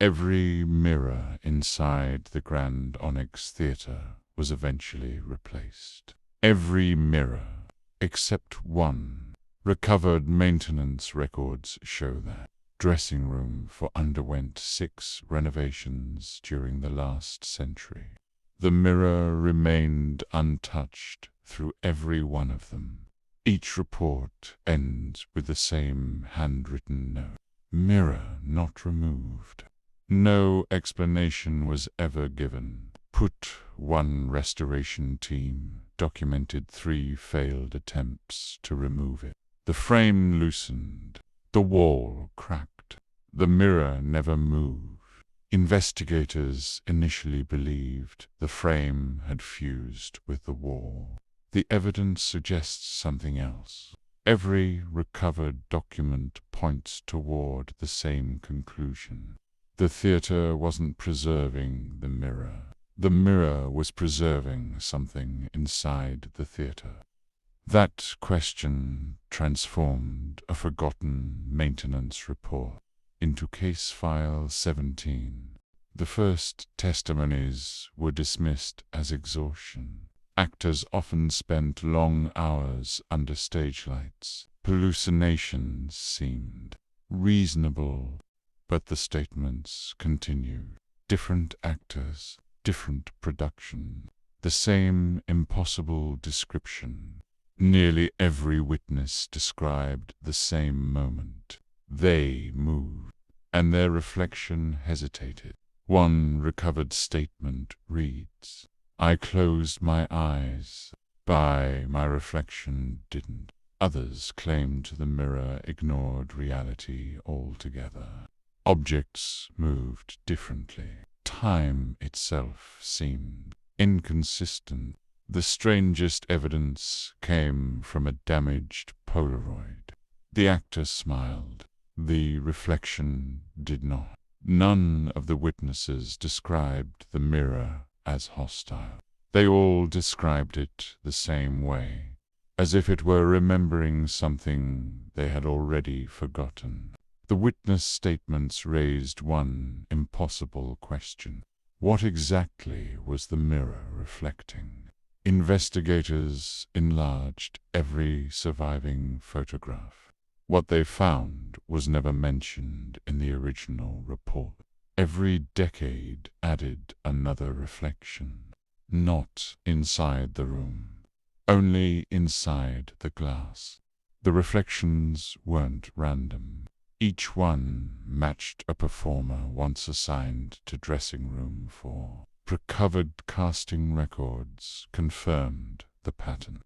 Every mirror inside the Grand Onyx Theatre was eventually replaced. Every mirror, except one. Recovered maintenance records show that dressing room underwent 6 renovations during the last century. The mirror remained untouched through every one of them. Each report ends with the same handwritten note: mirror not removed. No explanation was ever given. One restoration team documented 3 failed attempts to remove it. The frame loosened. The wall cracked. The mirror never moved. Investigators initially believed the frame had fused with the wall. The evidence suggests something else. Every recovered document points toward the same conclusion. The theater wasn't preserving the mirror. The mirror was preserving something inside the theater. That question transformed a forgotten maintenance report into Case File 17. The first testimonies were dismissed as exhaustion. Actors often spent long hours under stage lights. Hallucinations seemed reasonable, but the statements continued. Different actors, different production, the same impossible description. Nearly every witness described the same moment. They moved, and their reflection hesitated. One recovered statement reads, "I closed my eyes, but my reflection didn't." Others claimed the mirror ignored reality altogether. Objects moved differently. Time itself seemed inconsistent. The strangest evidence came from a damaged Polaroid. The actor smiled. The reflection did not. None of the witnesses described the mirror as hostile. They all described it the same way, as if it were remembering something they had already forgotten. The witness statements raised one impossible question. What exactly was the mirror reflecting? Investigators enlarged every surviving photograph. What they found was never mentioned in the original report. Every decade added another reflection. Not inside the room, only inside the glass. The reflections weren't random. Each one matched a performer once assigned to dressing room 4. Recovered casting records confirmed the pattern.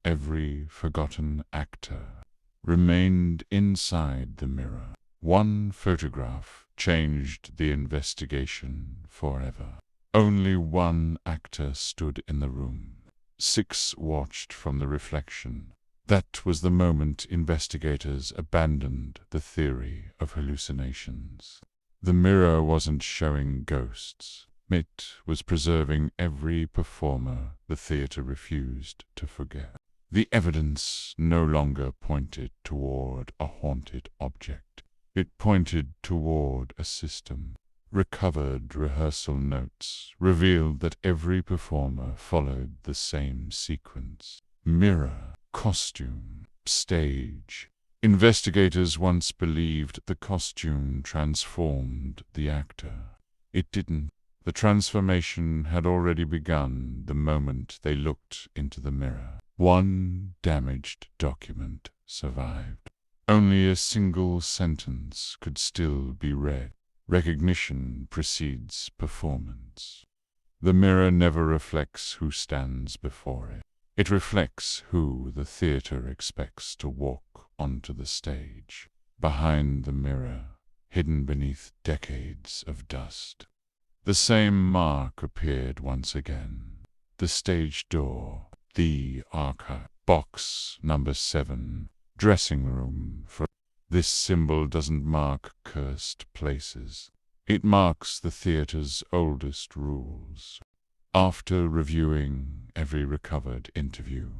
Every forgotten actor remained inside the mirror. One photograph changed the investigation forever. Only one actor stood in the room. 6 watched from the reflection. That was the moment investigators abandoned the theory of hallucinations. The mirror wasn't showing ghosts. It was preserving every performer the theater refused to forget. The evidence no longer pointed toward a haunted object. It pointed toward a system. Recovered rehearsal notes revealed that every performer followed the same sequence. Mirror, costume, stage. Investigators once believed the costume transformed the actor. It didn't. The transformation had already begun the moment they looked into the mirror. One damaged document survived. Only a single sentence could still be read. Recognition precedes performance. The mirror never reflects who stands before it. It reflects who the theater expects to walk onto the stage. Behind the mirror, hidden beneath decades of dust, the same mark appeared once again. The stage door, the archive, box number 7, dressing room for. This symbol doesn't mark cursed places. It marks the theater's oldest rules. After reviewing every recovered interview,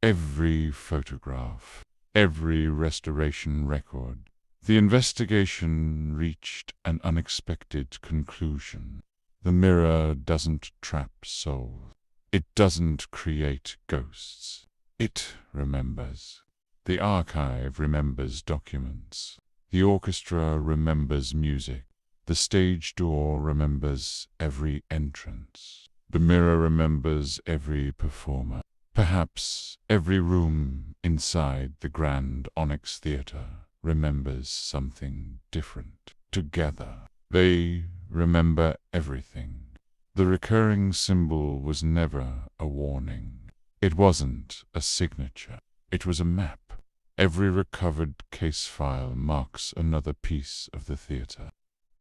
every photograph, every restoration record, The investigation reached an unexpected conclusion. The mirror doesn't trap souls. It doesn't create ghosts. It remembers. The archive remembers documents. The orchestra remembers music. The stage door remembers every entrance. The mirror remembers every performer. Perhaps every room inside the Grand Onyx Theatre remembers something different. Together, they remember everything. The recurring symbol was never a warning. It wasn't a signature. It was a map. Every recovered case file marks another piece of the theatre.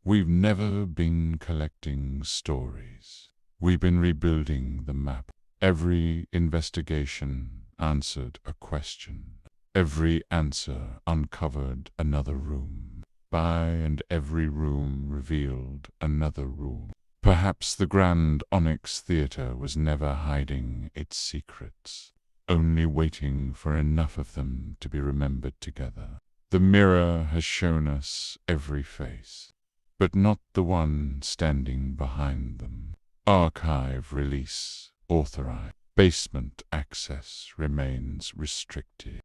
We've never been collecting stories. We've been rebuilding the map. Every investigation answered a question. Every answer uncovered another room. And every room revealed another rule. Perhaps the Grand Onyx Theatre was never hiding its secrets, only waiting for enough of them to be remembered together. The mirror has shown us every face, but not the one standing behind them. Archive release authorized. Basement access remains restricted.